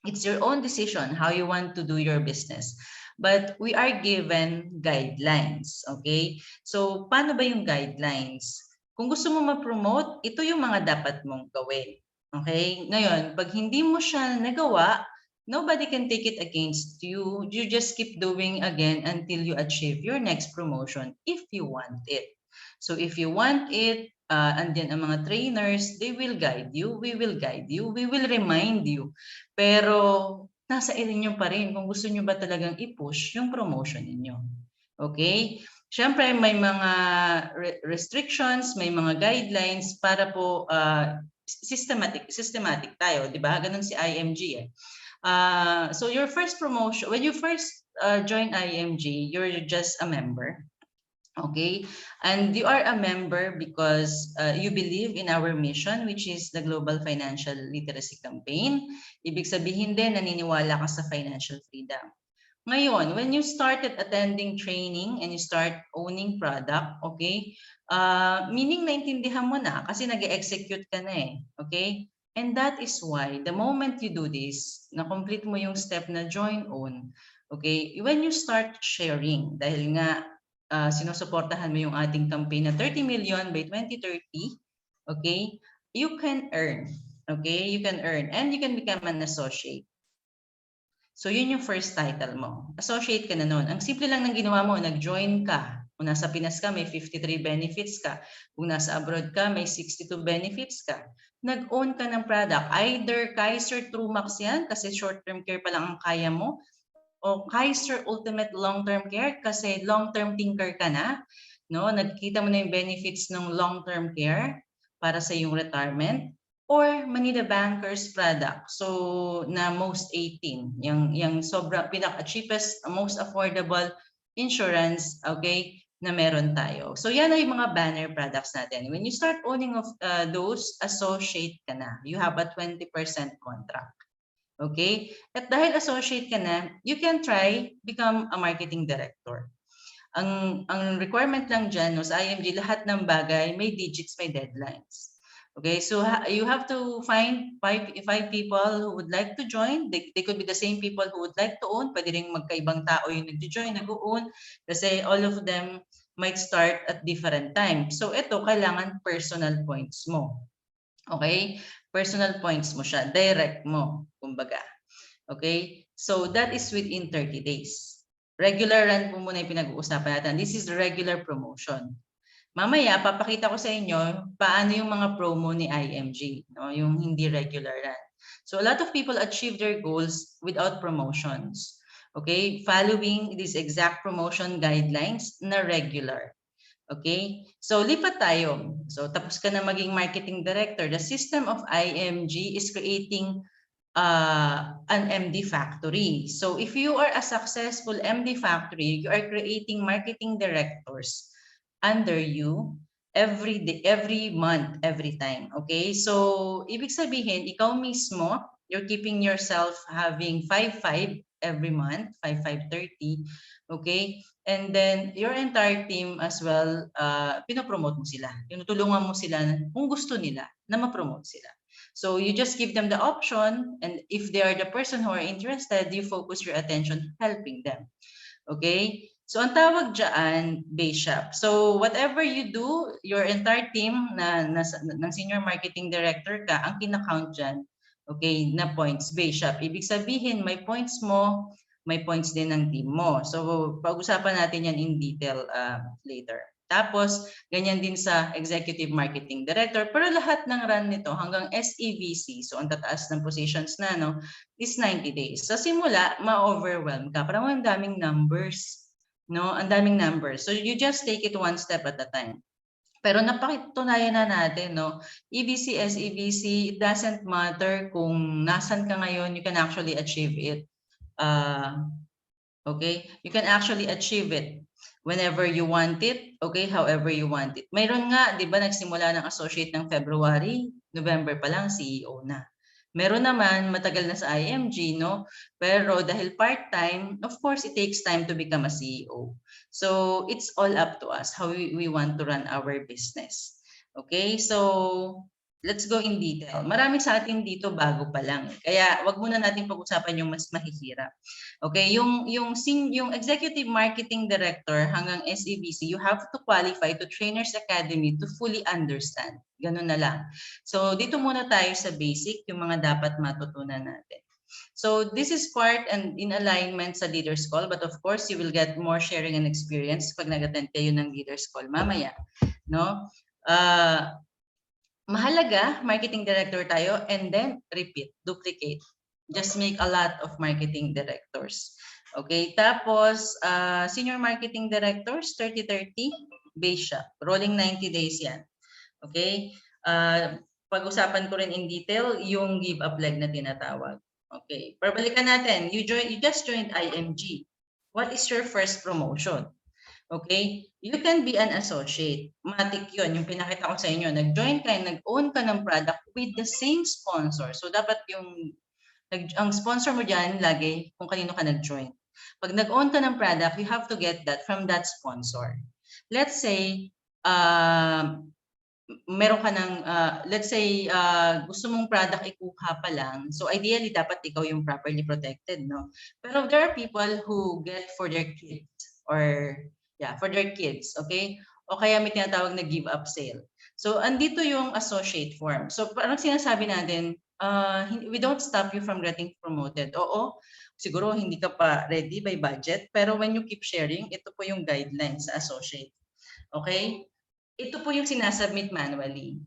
It's your own decision how you want to do your business. But we are given guidelines, okay? So, paano ba yung guidelines? Kung gusto mo ma-promote, ito yung mga dapat mong gawin. Okay? Ngayon, pag hindi mo siya nagawa, nobody can take it against you. You just keep doing again until you achieve your next promotion if you want it. So if you want it, andyan ang mga trainers, they will guide you, we will guide you, we will remind you. Pero nasa inyo pa rin kung gusto nyo ba talagang i-push yung promotion ninyo. Okay? Siyempre, may mga restrictions, may mga guidelines para po systematic tayo, di ba? Ganun si IMG eh. So your first promotion, when you first join IMG, you're just a member. Okay, and you are a member because you believe in our mission, which is the Global Financial Literacy Campaign. Ibig sabihin din, naniniwala ka sa financial freedom. Ngayon, when you started attending training and you start owning product, okay, meaning naintindihan mo na kasi nag-execute ka na eh, okay? And that is why the moment you do this, na-complete mo yung step na join own, okay, when you start sharing, dahil nga sinusuportahan mo yung ating campaign na 30 million by 2030, okay, you can earn, okay, you can earn and you can become an associate. So yun yung first title mo. Associate ka na nun. Ang simple lang ng ginawa mo, nag-join ka. Kung nasa Pinas ka, may 53 benefits ka. Kung nasa abroad ka, may 62 benefits ka. Nag-own ka ng product. Either Kaiser TrueMax yan, kasi short-term care pa lang ang kaya mo, o Kaiser Ultimate Long-Term Care kasi long-term thinker ka na, no? Nagkita mo na yung benefits ng long-term care para sa iyong retirement, or Manila Bankers product. So na most 18, yung sobra pinaka-cheapest, most affordable insurance, okay, na meron tayo. So yan ay yung mga banner products natin. When you start owning of those, associate ka na. You have a 20% contract. Okay? At dahil associate ka na, you can try become a marketing director. Ang requirement lang dyan, no, sa IMG, lahat ng bagay, may digits, may deadlines. Okay, so you have to find five people who would like to join. They could be the same people who would like to own. Pwede rin magkaibang tao yung nag-join, nag-own. Kasi all of them might start at different times. So ito, kailangan personal points mo. Okay? Personal points mo siya. Direct mo, kumbaga. Okay? So, that is within 30 days. Regular run po muna yung pinag-uusapan natin. This is the regular promotion. Mamaya, papakita ko sa inyo paano yung mga promo ni IMG, no? Yung hindi regular run. So, a lot of people achieve their goals without promotions. Okay? Following these exact promotion guidelines na regular. Okay? So, lipat tayo. So, tapos ka na maging marketing director. The system of IMG is creating an MD factory. So, if you are a successful MD factory, you are creating marketing directors under you every day, every month, every time. Okay? So, ibig sabihin, ikaw mismo, you're keeping yourself having 5-5 every month, 5-5-30. Okay? And then, your entire team as well, pinopromote mo sila. Tinutulungan mo sila kung gusto nila na ma-promote sila. So, you just give them the option, and if they are the person who are interested, you focus your attention helping them. Okay? So, ang tawag dyan, base shop. So, whatever you do, your entire team ng senior marketing director ka, ang kinakount dyan, okay, na points, base shop. Ibig sabihin, may points mo, may points din ng team mo. So, pag-usapan natin yan in detail later. Tapos, ganyan din sa Executive Marketing Director. Pero lahat ng run nito hanggang SEVC, so ang tataas ng positions na, no, is 90 days. Sa simula, ma-overwhelm ka. Parang ang daming numbers. No? Ang daming numbers. So, you just take it one step at a time. Pero napakitunayan na natin, no? EVC, SEVC, it doesn't matter kung nasan ka ngayon, you can actually achieve it. Okay? You can actually achieve it whenever you want it, okay, however you want it. Mayroon nga, di ba, nagsimula ng associate ng February, November pa lang, CEO na. Meron naman, matagal na sa IMG, no? Pero dahil part-time, of course, it takes time to become a CEO. So, it's all up to us how we want to run our business. Okay? So, let's go in detail. Marami sa atin dito bago pa lang. Kaya wag muna natin pag-usapan yung mas mahihirap. Okay, yung Executive Marketing Director hanggang SEBC, you have to qualify to Trainers Academy to fully understand. Ganun na lang. So dito muna tayo sa basic, yung mga dapat matutunan natin. So this is part and in alignment sa Leaders Call, but of course you will get more sharing and experience pag nag-attend kayo ng Leaders Call mamaya, no? Mahalaga, marketing director tayo, and then repeat, duplicate. Just make a lot of marketing directors. Okay, tapos senior marketing directors, 30-30, base siya. Rolling 90 days yan. Okay, pag-usapan ko rin in detail yung give up leg na tinatawag. Okay, pabalikan natin. You just joined IMG. What is your first promotion? Okay? You can be an associate. Matik yun. Yung pinakita ko sa inyo. Nag-join ka, nag-own ka ng product with the same sponsor. So, dapat ang sponsor mo dyan lagi kung kanino ka nag-join. Pag nag-own ka ng product, you have to get that from that sponsor. Let's say, meron ka ng, let's say, gusto mong product ikuha pa lang. So, ideally, dapat ikaw yung properly protected, no? Pero there are people who get for their kids or for their kids, okay? O kaya may tinatawag na give up sale. So, andito yung associate form. So, parang sinasabi natin, we don't stop you from getting promoted. Oo, siguro hindi ka pa ready by budget, pero when you keep sharing, ito po yung guidelines sa associate. Okay? Ito po yung sinasubmit manually.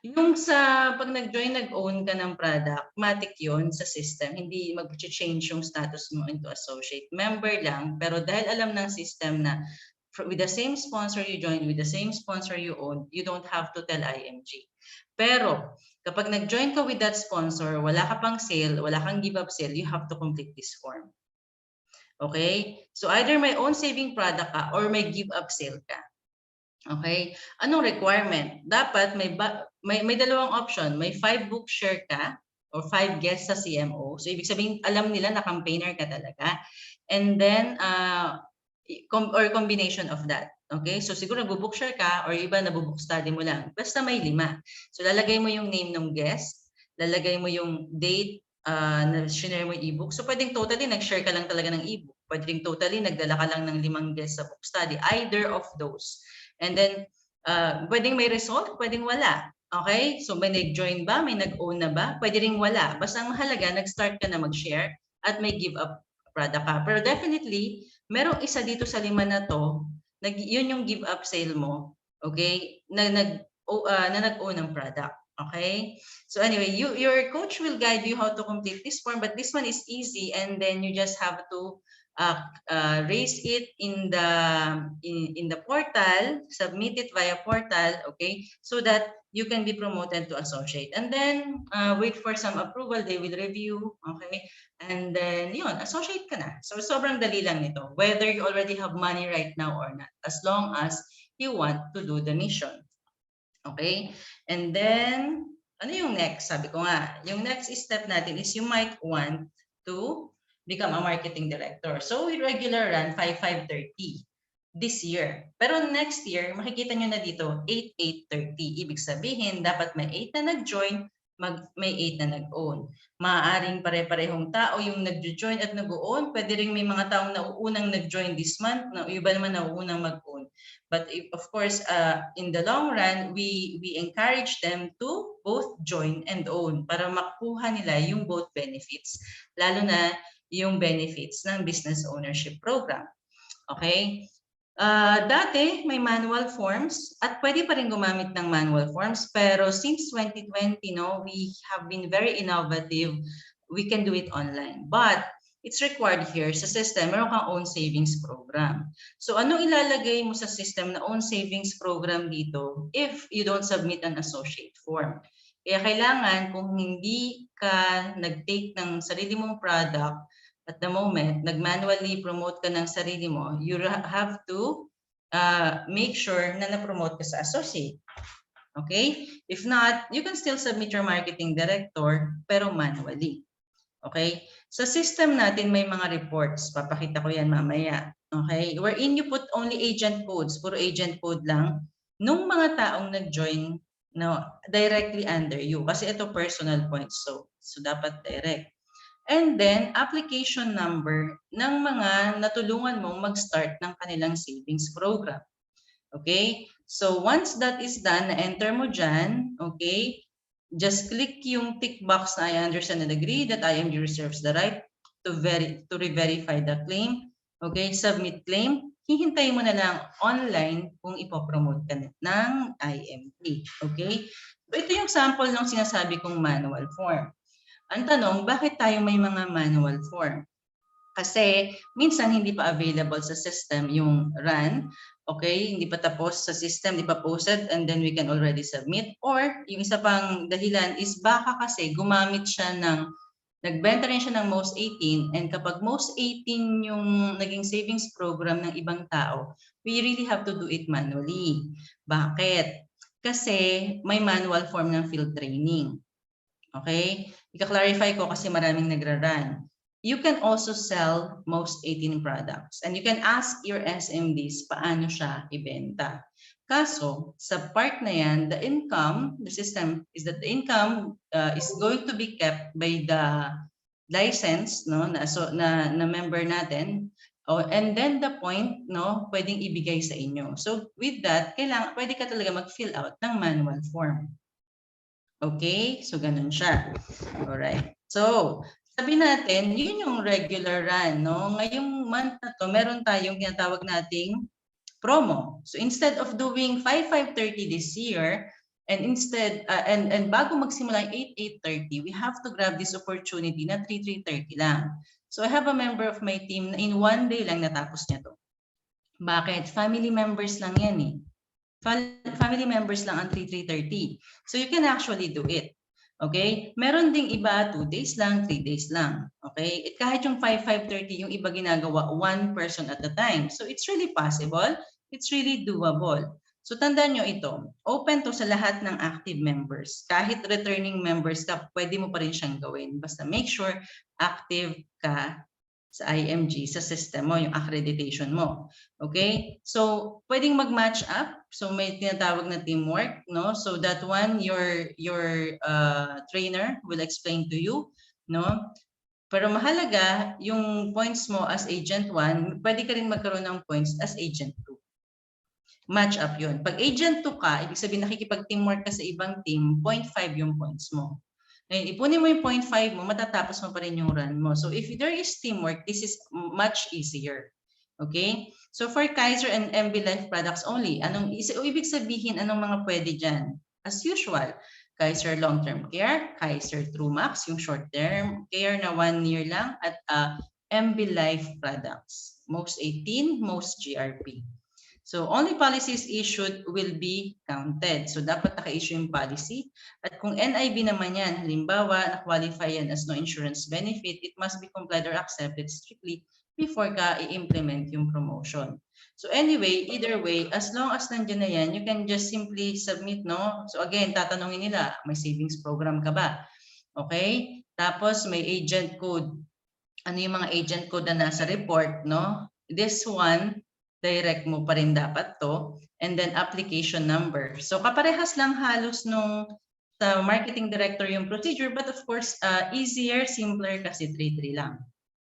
Yung pag nag-join, nag-own ka ng product, matik yun sa system. Hindi mag-change yung status mo into associate. Member lang, pero dahil alam ng system na with the same sponsor you join, with the same sponsor you own, you don't have to tell IMG. Pero kapag nag-join ka with that sponsor, wala ka pang sale, wala kang give up sale, you have to complete this form. Okay? So either may own saving product ka or may give up sale ka. Okay? Anong requirement? Dapat may dalawang option. May 5 book share ka or 5 guests sa CMO. So ibig sabihin alam nila na campaigner ka talaga. And then or combination of that. Okay? So siguro nagbo-book share ka or iba nabubook study mo lang. Basta may 5. So lalagay mo yung name ng guest, lalagay mo yung date na share mo yung ebook. So pwedeng totally nag-share ka lang talaga ng ebook. Pwedeng totally nagdala ka lang ng 5 guests sa book study. Either of those. And then, pwedeng may result, pwedeng wala. Okay? So, may nag-join ba? May nag-own na ba? Pwede ring wala. Basta ang mahalaga, nag-start ka na mag-share at may give up product ka. Pero definitely, merong isa dito sa 5 na to, yun yung give up sale mo. Okay? Na nag-own ng product. Okay? So anyway, your coach will guide you how to complete this form, but this one is easy and then you just have to raise it in the portal, submit it via portal, okay, so that you can be promoted to associate, and then wait for some approval. They will review, okay, and then yun, associate ka na. So sobrang dali lang nito, whether you already have money right now or not, as long as you want to do the mission, okay. And then ano yung next? Sabi ko nga, yung next step natin is you might want to become a marketing director. So we regular run 5-5-30 this year. Pero next year, makikita nyo na dito 8-8-30. Ibig sabihin, dapat may 8 na nag-join, may 8 na nag-own. Maaaring pare-parehong tao yung nag-join at nag-own. Pwede rin may mga taong nauunang nag-join this month, na iba naman nauunang mag-own. But if, of course, in the long run, we encourage them to both join and own para makuha nila yung both benefits. Lalo na yung benefits ng business ownership program. Okay? Dati, may manual forms at pwede pa rin gumamit ng manual forms, pero since 2020, no, we have been very innovative. We can do it online. But it's required here sa system, meron kang own savings program. So anong ilalagay mo sa system na own savings program dito if you don't submit an associate form? Kaya kailangan kung hindi ka nag-take ng sarili mong product at the moment, nag-manually promote ka ng sarili mo, you have to make sure na na-promote ka sa associate. Okay? If not, you can still submit your marketing director pero manually. Okay? Sa system natin may mga reports. Papakita ko yan mamaya. Okay? Wherein you put only agent codes. Puro agent code lang. Nung mga taong nag-join no, directly under you. Kasi ito personal points, so dapat direct. And then, application number ng mga natulungan mong mag-start ng kanilang savings program. Okay? So, once that is done, na-enter mo dyan, okay, just click yung tick box na I understand and agree that IMG reserves the right to re-verify the claim. Okay, submit claim. Hihintayin mo na lang online kung ipopromote ka ng IMG. Okay? So, ito yung sample ng sinasabi kong manual form. Ang tanong, bakit tayo may mga manual form? Kasi minsan hindi pa available sa system yung run, okay? Hindi pa tapos sa system, hindi pa posted, and then we can already submit. Or yung isa pang dahilan is baka kasi gumamit siya nagbenta rin siya ng most 18, and kapag most 18 yung naging savings program ng ibang tao, we really have to do it manually. Bakit? Kasi may manual form ng field training. Okay? Ika-clarify ko kasi maraming nagra-run. You can also sell most 18 products, and you can ask your SMDs paano siya ibenta. Kaso, sa part na yan, the system is that the income is going to be kept by the license, no, na member natin. Oh, and then the point, no, pwedeng ibigay sa inyo. So with that, pwede ka talaga mag-fill out ng manual form. Okay? So, ganun siya. Alright. So, sabi natin, yun yung regular run, no? Ngayong month na to, meron tayong tinatawag nating promo. So, instead of doing 5,530 this year, and instead, and bago magsimula yung 8,830, we have to grab this opportunity na 3,330 lang. So, I have a member of my team na in one day lang natapos niya to. Bakit? Family members lang yan eh. Family members lang ang 3,330. So you can actually do it. Okay? Meron ding iba 2 days lang, 3 days lang. Okay? At kahit yung 5,530 yung iba ginagawa one person at a time. So it's really possible. It's really doable. So tandaan nyo ito, open to sa lahat ng active members. Kahit returning members ka, pwede mo pa rin siyang gawin. Basta make sure active ka sa IMG, sa system mo, yung accreditation mo. Okay? So, pwedeng mag-match up. So, may tinatawag na teamwork, no? So, that one, your trainer will explain to you, no? Pero mahalaga, yung points mo as agent 1, pwede ka rin magkaroon ng points as agent 2. Match up yun. Pag agent 2 ka, ibig sabihin nakikipag-teamwork ka sa ibang team, 0.5 yung points mo. Ngayon, ipunin mo yung 0.5 mo, matatapos mo pa rin yung run mo. So if there is teamwork, this is much easier. Okay? So for Kaiser and MB Life products only, ibig sabihin, anong mga pwede dyan? As usual, Kaiser Long-Term Care, Kaiser TrueMax, yung short-term care na 1 year lang, at MB Life products. Most 18, most GRP. So only policies issued will be counted. So dapat naka-issue yung policy. At kung NIB naman yan, halimbawa, na-qualify yan as no insurance benefit, it must be complied or accepted strictly before ka i-implement yung promotion. So anyway, either way, as long as nandiyan na yan, you can just simply submit, no? So again, tatanungin nila, may savings program ka ba? Okay? Tapos may agent code. Ano yung mga agent code na nasa report, no? This one, direct mo pa rin dapat to, and then application number. So kaparehas lang halos nung sa marketing director yung procedure, but of course, easier, simpler kasi 3-3 lang.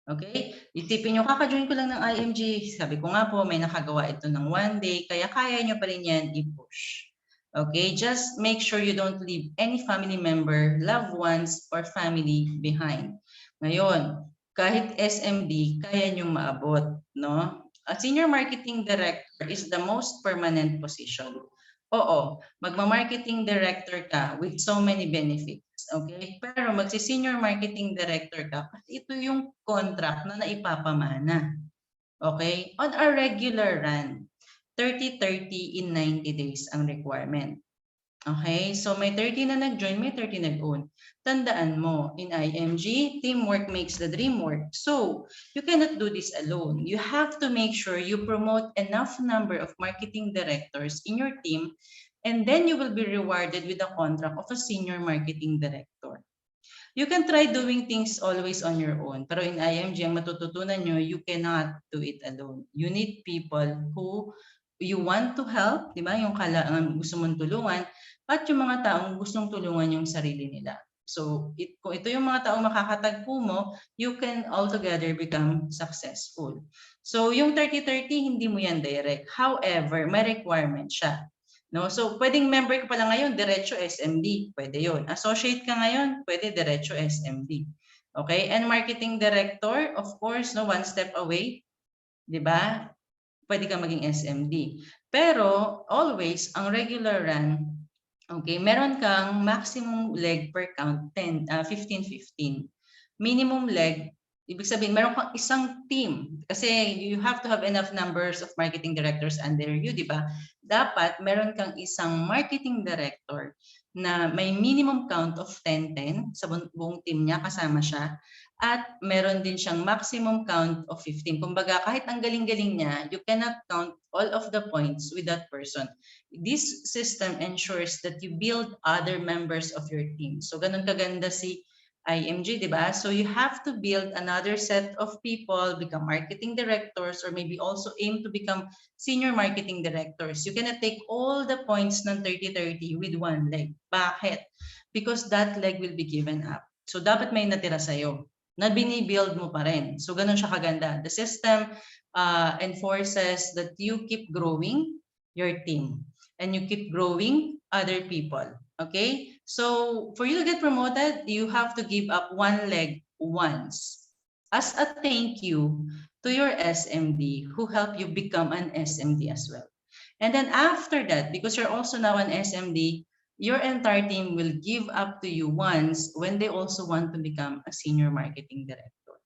Okay? Isipin nyo, kaka-join ko lang ng IMG. Sabi ko nga po, may nakagawa ito ng 1 day, kaya kaya nyo pa rin yan i-push. Okay? Just make sure you don't leave any family member, loved ones, or family behind. Ngayon, kahit SMD, kaya nyo maabot, no? A senior marketing director is the most permanent position. Oo, magma-marketing director ka with so many benefits. Okay? Pero magsi-senior marketing director ka, ito yung contract na naipapamana. Okay? On a regular run, 30-30 in 90 days ang requirement. Okay? So may 30 na nag-join, may 30 nag-own. Tandaan mo, in IMG, teamwork makes the dream work. So, you cannot do this alone. You have to make sure you promote enough number of marketing directors in your team, and then you will be rewarded with a contract of a senior marketing director. You can try doing things always on your own, pero in IMG, ang matututunan nyo, you cannot do it alone. You need people who you want to help, di ba? Yung gusto mong tulungan, at yung mga taong gustong tulungan yung sarili nila. So, kung ito yung mga taong makakatagpo mo, you can altogether become successful. So, yung 30-30, hindi mo yan direct. However, may requirement siya. No? So, pwedeng member ka pala ngayon, diretso SMD. Pwede yun. Associate ka ngayon, pwede diretso SMD. Okay? And marketing director, of course, no, one step away. Di ba? Pwede ka maging SMD. Pero, always, ang regular run, okay, meron kang maximum leg per count, 15-15. Minimum leg, ibig sabihin, meron kang isang team. Kasi you have to have enough numbers of marketing directors under you, di ba? Dapat meron kang isang marketing director na may minimum count of 10-10 sa buong team niya, kasama siya. At meron din siyang maximum count of 15. Kumbaga, kahit ang galing-galing niya, you cannot count all of the points with that person. This system ensures that you build other members of your team. So, ganun kaganda si IMG, di ba? So, you have to build another set of people, become marketing directors, or maybe also aim to become senior marketing directors. You cannot take all the points ng 30-30 with one leg. Bakit? Because that leg will be given up. So, dapat may natira sa'yo na binibuild mo pa rin. So, ganun siya kaganda. The system enforces that you keep growing your team and you keep growing other people. Okay? So, for you to get promoted, you have to give up one leg once as a thank you to your SMD who helped you become an SMD as well. And then after that, because you're also now an SMD, your entire team will give up to you once when they also want to become a senior marketing director.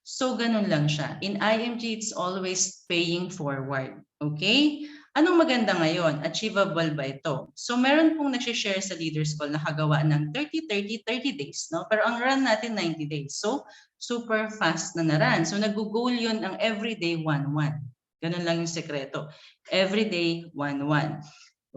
So, ganun lang siya. In IMG, it's always paying forward. Okay? Anong maganda ngayon? Achievable ba ito? So, meron pong nagsishare sa Leaders Call na kagawa ng 30-30 days. No? Pero ang run natin 90 days. So, super fast na run. So, nag-goal yun ang everyday 1-1. Ganun lang yung sekreto. Everyday 1-1.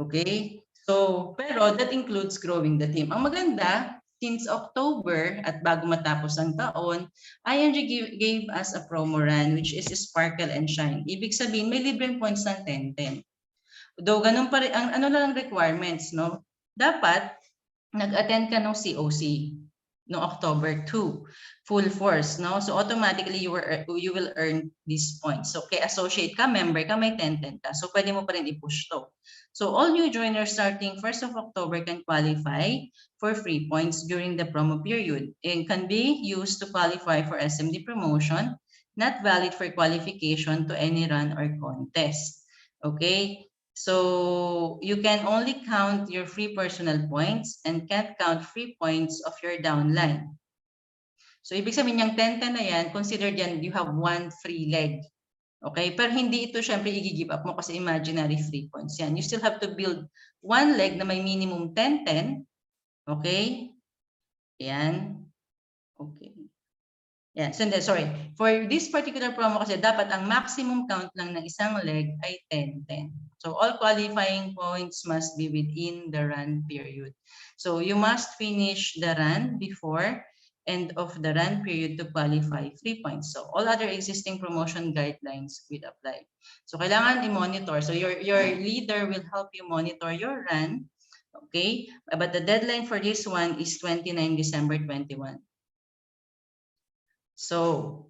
Okay? So, pero that includes growing the team. Ang maganda, since October at bago matapos ang taon, IMG gave us a promo run which is Sparkle and Shine. Ibig sabihin, may libreng points ng 10-10. Though ganun pa rin, ang ano lang requirements, no? Dapat, nag-attend ka ng COC no October 2, full force, no? So automatically you will earn these points. So kay associate ka, member ka, may 10-10 ka. So pwede mo pa rin i-push to. So all new joiners starting 1st of October can qualify for free points during the promo period and can be used to qualify for SMD promotion, not valid for qualification to any run or contest. Okay? So you can only count your free personal points and can't count free points of your downline. So ibig sabihin yung 10-10 na yan, consider yan you have one free leg. Okay? Pero hindi ito syempre i-give up mo kasi imaginary free points yan. You still have to build one leg na may minimum 10-10. Okay? Yan. Okay. Yeah, so sorry. For this particular promo kasi dapat ang maximum count lang ng isang leg ay 10-10. So all qualifying points must be within the run period. So you must finish the run before end of the run period to qualify 3 points. So all other existing promotion guidelines will apply. So kailangan i-monitor. So your leader will help you monitor your run. Okay? But the deadline for this one is 29 December 21. So,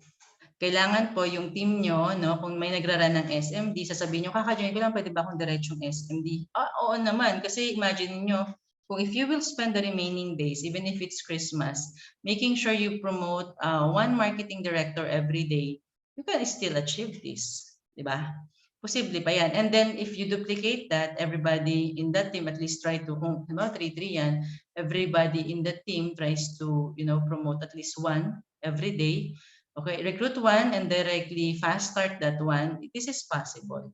kailangan po yung team nyo, no, kung may nagra-run ng SMD, sasabihin nyo, kaka-join ko lang, pwede ba akong diretsong SMD? Oo naman, kasi imagine nyo, kung if you will spend the remaining days, even if it's Christmas, making sure you promote one marketing director every day, you can still achieve this. Diba? Posible pa yan. And then, if you duplicate that, everybody in that team at least try to, kung 3-3 yan, everybody in the team tries to, promote at least one every day. Okay, recruit one and directly fast start that one. This is possible.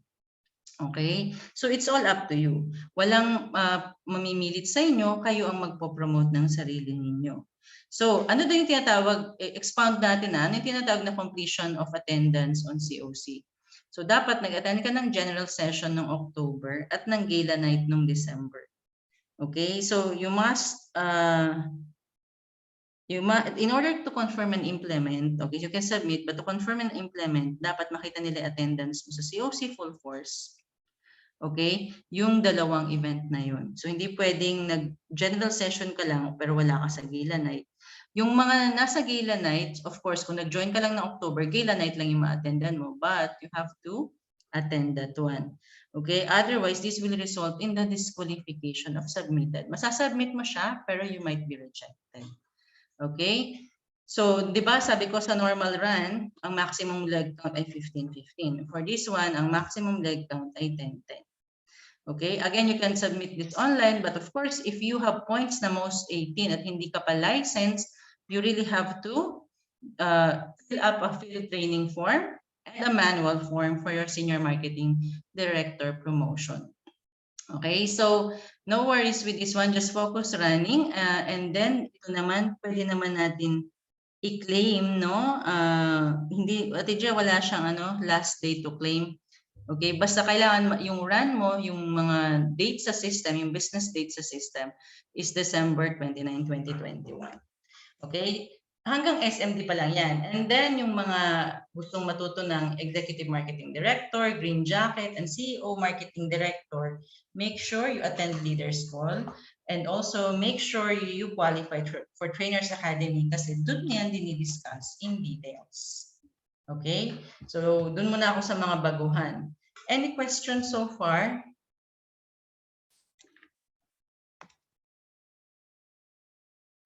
Okay, so it's all up to you. Walang mamimilit sa inyo, kayo ang magpo-promote ng sarili ninyo. So, ano daw yung tinatawag, expound natin ano yung tinatawag na completion of attendance on COC. So, dapat nag-attend ka ng general session ng October at ng gala night ng December. Okay, so you must in order to confirm and implement, okay, you can submit, but to confirm and implement, dapat makita nila attendance mo sa COC full force. Okay? Yung dalawang event na yun. So hindi pwedeng nag-general session ka lang pero wala ka sa Gala Night. Yung mga nasa Gala Night, of course, kung nag-join ka lang ng October, Gala Night lang yung ma-attendan mo. But you have to attend that one. Okay? Otherwise, this will result in the disqualification of submitted. Masasubmit mo siya, pero you might be rejected. Okay? So, di ba sabi ko sa normal run, ang maximum leg count ay 15-15. For this one, ang maximum leg count ay 10-10. Okay? Again, you can submit this online, but of course, if you have points na most 18 at hindi ka pa licensed, you really have to fill up a field training form and a manual form for your senior marketing director promotion. Okay, so no worries with this one, just focus running and then ito naman, pwede naman natin i-claim, no? Hindi, Ate Gia, wala siyang last day to claim. Okay, basta kailangan yung run mo, yung mga dates sa system, yung business dates sa system is December 29, 2021. Okay? Hanggang SMD pa lang yan. And then yung mga gustong matuto ng Executive Marketing Director, Green Jacket, and CEO Marketing Director, make sure you attend Leaders Call and also make sure you qualify for Trainers Academy kasi doon yan dinidiscuss in details. Okay? So doon muna ako sa mga baguhan. Any questions so far?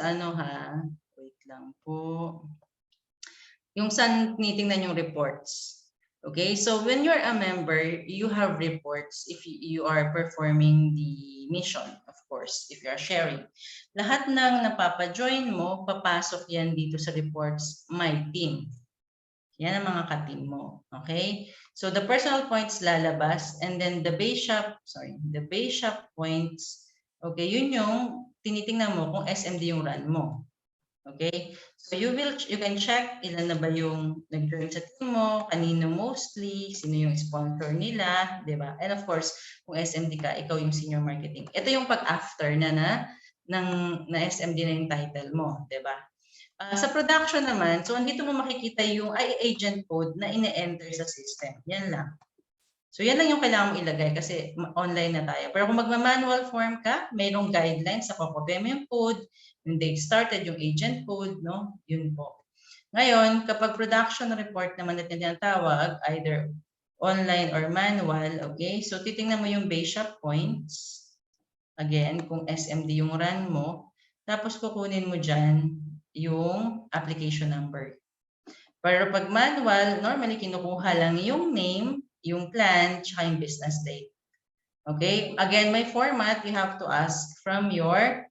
Ano ha? Wait lang po. Yung saan tinitingnan yung reports. Okay, so when you're a member, you have reports if you are performing the mission, of course, if you are sharing. Lahat ng napapa-join mo, papasok yan dito sa reports, my team. Yan ang mga ka-team mo. Okay? So the personal points lalabas and then the base shop points, okay, yun yung tinitingnan mo kung SMD yung run mo. Okay? So you can check ilan na ba yung nag-join sa team mo, kanino mostly, sino yung sponsor nila, 'di ba? And of course, kung SMD ka, ikaw yung senior marketing. Ito yung pag-after na SMD na yung title mo, 'di ba? Sa production naman, so andito mo makikita yung agent code na ine-enter sa system. Yan lang. So yan lang yung kailangan mo ilagay kasi online na tayo. Pero kung magma-manual form ka, mayroong guidelines sa kukuha mo yung code, yung date started, yung agent code, no? Yun po. Ngayon, kapag production report naman natin yung tawag, either online or manual, okay? So titingnan mo yung base shop points. Again, kung SMD yung run mo, tapos kukunin mo dyan yung application number. Pero pag manual, normally kinukuha lang yung name, yung plan, tsaka yung business date. Okay? Again, my format, you have to ask from your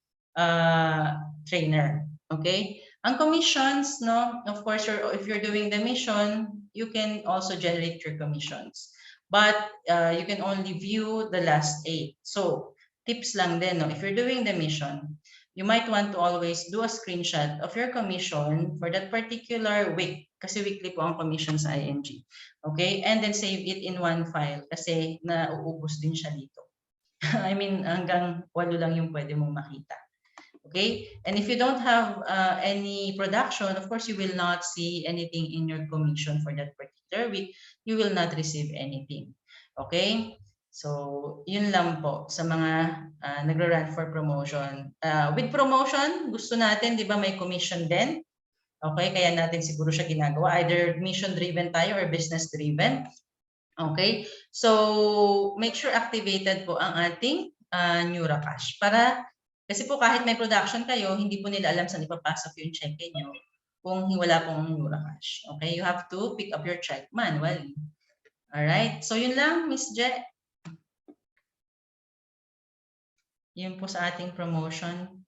trainer. Okay? Ang commissions, no, of course, if you're doing the mission, you can also generate your commissions. But you can only view the last 8. So, tips lang din, no? If you're doing the mission, you might want to always do a screenshot of your commission for that particular week. Kasi weekly po ang commission sa IMG. Okay? And then save it in one file kasi nauubos din siya dito. I mean, hanggang 8 lang yung pwede mong makita. Okay? And if you don't have any production, of course, you will not see anything in your commission for that particular week. You will not receive anything. Okay? So, yun lang po sa mga nagra-run for promotion. With promotion, gusto natin, di ba, may commission din. Okay, kaya natin siguro siya ginagawa. Either mission-driven tayo or business-driven. Okay, so make sure activated po ang ating NeuraCash. Kasi po kahit may production kayo, hindi po nila alam saan ipapasok yung check nyo kung wala pong NeuraCash. Okay, you have to pick up your check manually. Alright, so yun lang, Miss Je. Yun po sa ating promotion.